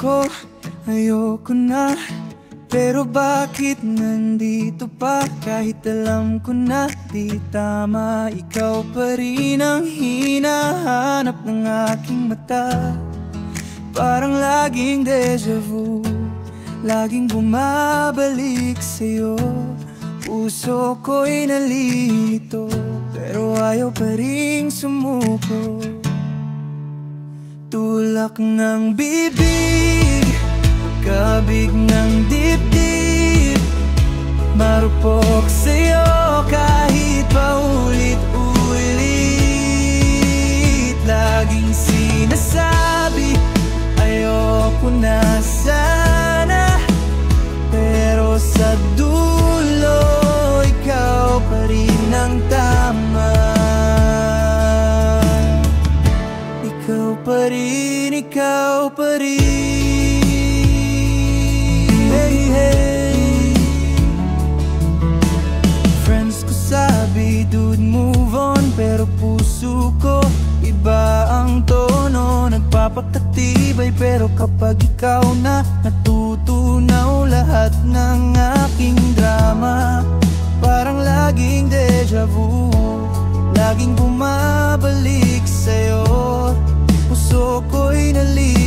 ko, ayoko na. Pero bakit nandito pa? Kahit alam ko na di tama, ikaw pa rin ang hinahanap ng aking mata. Parang laging deja vu, laging bumabalik sa'yo. Puso ko'y nalilito, pero ayaw pa rin sumuko. Tulak ng bibig, kabig ng dibdib, marupok sa'yo kahit paulit-ulit. Laging sinasabi, ayoko na sana, pero sa dulo, ikaw pa rin ang tama. Ikaw pa rin, ikaw pa rin. Hey, hey. Friends ko sabi, dude, move on. Pero puso ko, iba ang tono. Nagpapakatibay, pero kapag ikaw na, natutunaw lahat ng aking drama. Parang laging deja vu, laging bumabalik sa'yo. Puso ko'y nalilito,